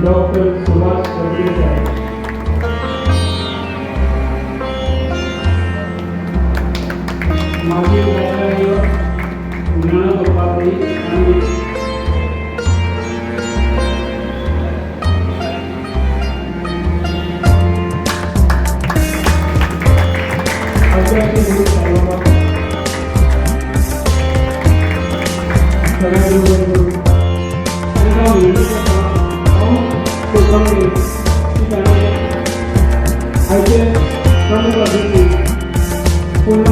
Doctor Subhash कर्डिलेकर, माजी प्राचार्य ज्ञानोबा उपाध्याय आणि अध्यक्ष गुरु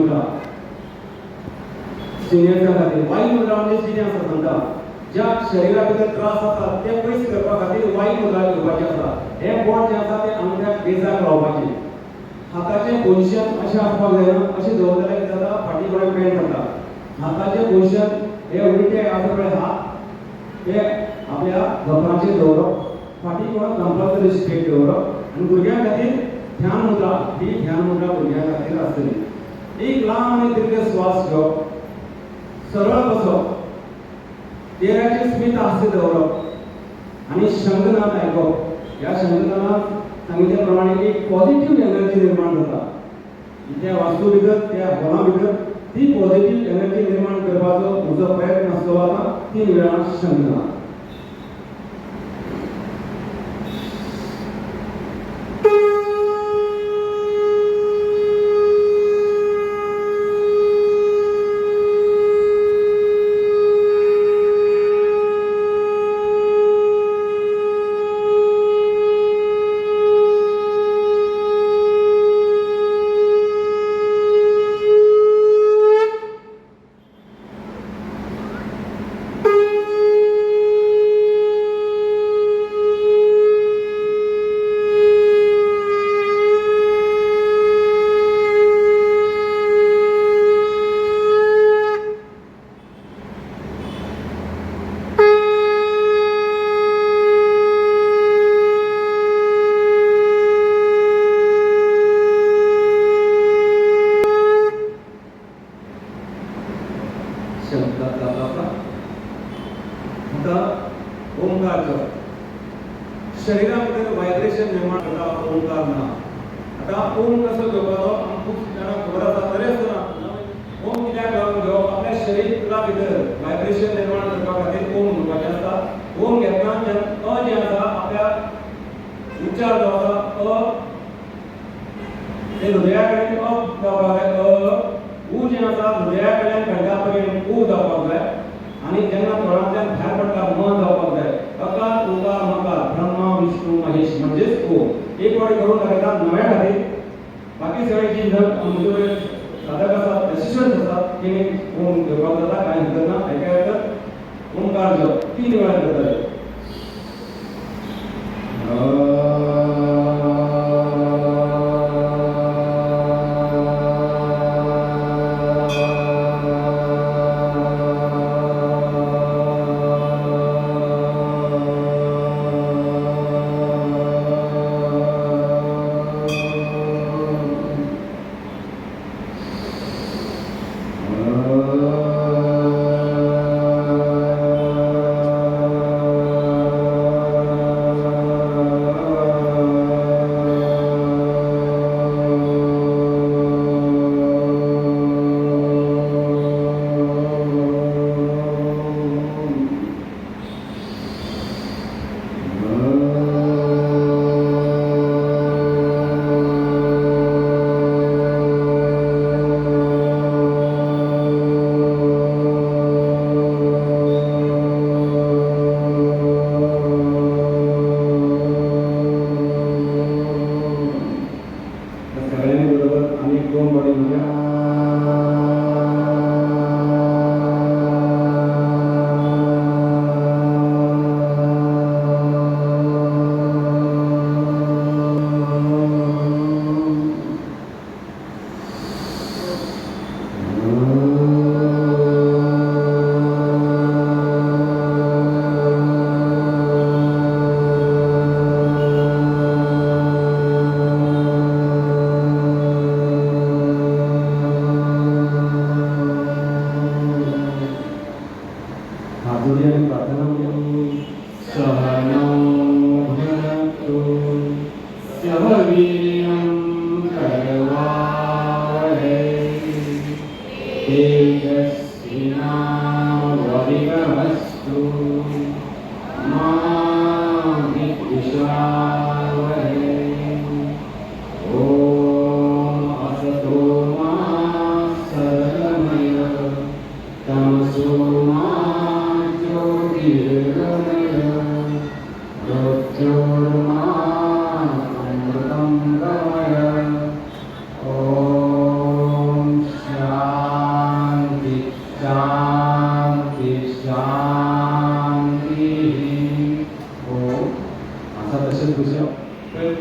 साहेबांना सगळ्यांना वायू मुद्रा म्हणजे सिने असं म्हणतात ज्या शरीराबद्दल त्रास असतात ते पयस करपा खातीर वायू मुद्रा घेवपाची आसा हे बोट जे आसा ते आंगठ्याक बेजाक लावपाचे हाताचे पोझिशन अशें आसपाक जायना अशें दवरलें कितें जाता फाटी कडेन पेन पडटा हाताचे पोझिशन हे उलटे आसा पळय हात हे आपल्या धोंपराचेर दवरप फाटी कडेन कंपल्सरी स्ट्रेट दवरप आनी भुरग्यां खातीर ध्यान मुद्रा ही ध्यान मुद्रा भुरग्यां खातीर आसतली एक ल्हान आनी दीर्घ श्वास घेवप सरळ बसप तेराचे स्मित हास्य दवरप आणि शंखनाद आयकप या शंखनादात सांगितल्या प्रमाणे एक पॉझिटिव्ह एनर्जी निर्माण जाता त्या वास्तू भितर त्या हॉला भितर ती पॉझिटिव्ह एनर्जी निर्माण करपाचो म्हजो प्रयत्न आसलो आता 3 वेळा शंखनाद ओंकार शरीरामध्ये व्हायब्रेशन निर्माण करता ओंकार म्हणा आता ओम कसं घेवपाचो आमकां खूब जाणांक खबर आसा तरी आसतना ओम कित्याक घेवप आपल्या शरीरा भितर व्हायब्रेशन निर्माण करपा खातीर ओम म्हणपाचें आसता ओम घेतना जेन्ना अ जें आसा आपल्या उच्चार जो आसा अ ते हृदया कडेन अप जावपाक जाय उ जें आसा हृदया कडल्यान कंठा पर्यंत उ जावपाक जाय आनी जेन्ना तोंडांतल्यान भायर पडटा म जावपाक जाय अकार उकार मकार ब्रह्मा विष्णू घरात नव्या खातीर बाकी सगळ्यांची म्हणजे साधक आसात असिस्टंट आसात तेणी ओम घेवपाक जाता कांय हरकत ना ऐकाय तर ओमकार जप 3 वेळा करतले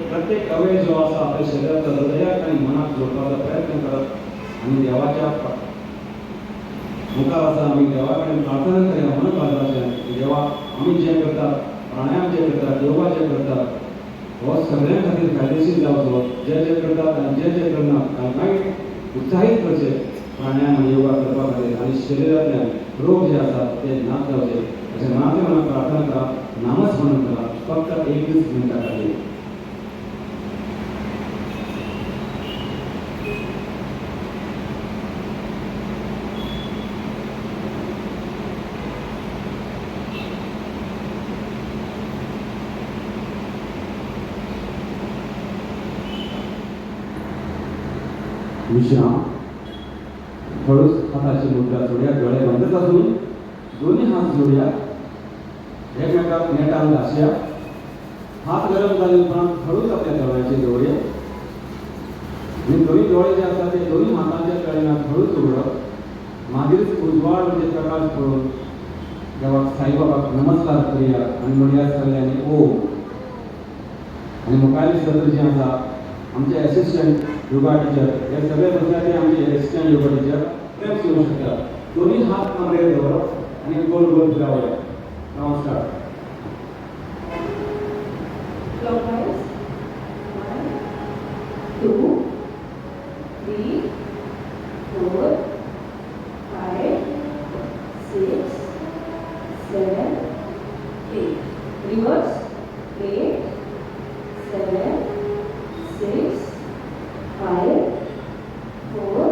प्रत्येक अवयव जो आसा आपल्या शरीराचा हृदयाक आणि मनाक जोडपाचा प्रयत्न करत आणि देवाच्या मुखार आसा आमी देवा कडेन प्रार्थना करया मन बाळगाचें देवा आमी जें करतात प्राणायाम जे करतात योगा जे करतात हो सगळ्यां खातीर फायदेशीर जावचो जे जे करतात आनी जे जे करनात तांकांय उत्साहीत करचे प्राणायाम आनी योगा करपा खातीर आनी शरिरांतल्यान रोग जे आसात ते नाश जावचे अशें मनांतल्या मनाक प्रार्थना करा नामस्मरण करा फक्त 21 मिनटां खातीर विश्राम हळूच हाताची मुद्रा जोडया डोळे बंद करून दोन्ही हात जोडया एकमेकाक नेटान घासया हात गरम जाले उपरांत हळूच आपल्या दोळ्याचे दवरया आणि दोन्ही डोळे जे आसा ते दोन्ही हातांच्या कडेन हळूच उगडप मागीर उजवाड म्हणजे प्रकाश पळोवन देवाक साईबाबाक नमस्कार करया आनी म्हणया सगळ्यांनी ओम आणि मुखावेले सत्र जे आसा आमचे असिस्टंट योगा टीचर हे सगळे बसल्या ते आमचे असिस्टंट योगा टीचर तेच येऊ शकतात दोन्ही हात कमरेर दवरप आणि गोल गोल फिरवया नमस्कार Clockwise. 1, 2, 3, 4, 5, 6, 7, 8. Reverse. 8, 7, 6, 5, 4,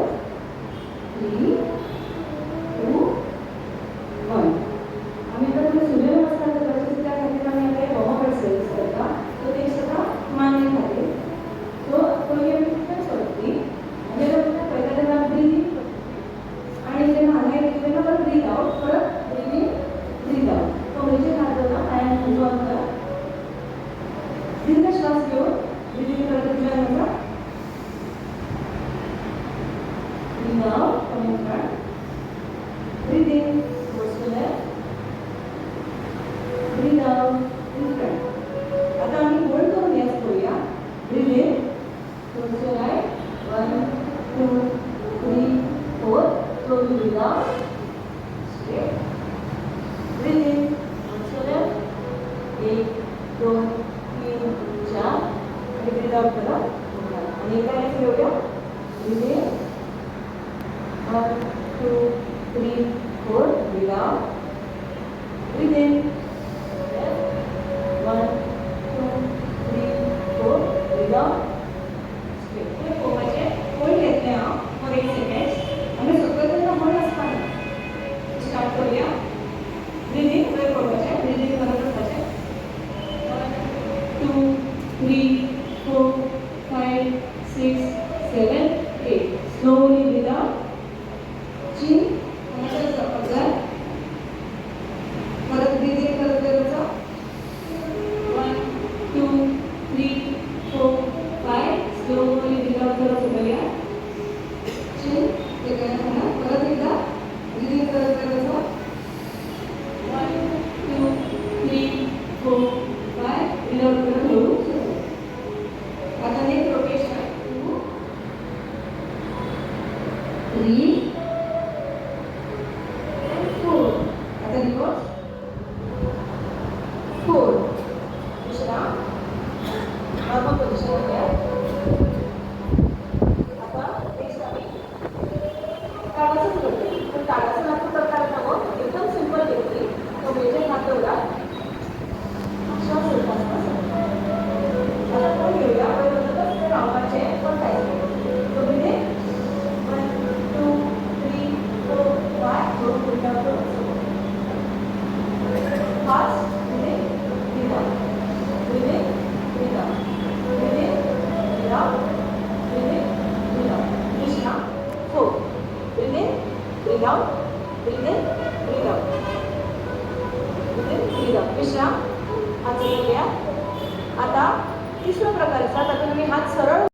3, 2, 1. आम्ही तर सूर्यनमस्कार करायचे त्यासाठी आम्ही आपले वॉर्म एक्सरसाइज करता तो ते सगळं मान्य झाले तो पहिले करते म्हणजे पहिल्यांदा ब्रीदिंग आणि जे मागे तेव्हा परत ब्रीथ आउट परत ब्रीदिंग ब्रीथ आउट कमरेचे हात जोडा पायांना उजवा करा दीर्घ श्वास घेऊन आउट करा आणि एकदा हे फिरवूया. Breathe in 1 2 3 4 breathe out. Breathe in 1 2 3 4 breathe out. हे पोटाचे होल्ड घेतले फॉर 1 सेकंड आणि सगळ्यांना होल्ड असताना स्टार्ट करूया. ब्रीद इन वर पोटाचे ब्रीद इन करत बसायचे. 1 2 3 4 5 6 7 8 slowly breathe out. chin कोणाचा पगार परत ब्रीद इन करत करायचा. 1 2 3 4 5 slowly breathe out करत उभ्या. chin ते करताना परत एकदा ब्रीद इन करत करायचा. 1 2 3 4 5 breathe out करत हळू. आता नेक्स्ट रोटेशन 2 3 and 4. आता रिवर्स 4. दुसरा नॉर्मल पोझिशन होत्या. आता नेक्स्ट आम्ही ताडासन करतो. पण ताडासनाचा प्रकार नव्हतं, एकदम सिंपल घेतली. तो मेजर हात ठेवला. श्वास सोडताना आता तो घेऊया. वरती राऊंडाचे पण काय तो म्हणजे 1 2 3 4 5 दोन पुढच्या फास्ट म्हणजे breathe out. Breathe in breathe out. Breathe in breathe out. Breathe in breathe out. दुसरा 4 breathe in breathe out. Breathe in breathe out. Breathe in breathe out. तिसरा हात जोडूया. आता तिसरा प्रकार असा, आता तुम्ही हात सरळ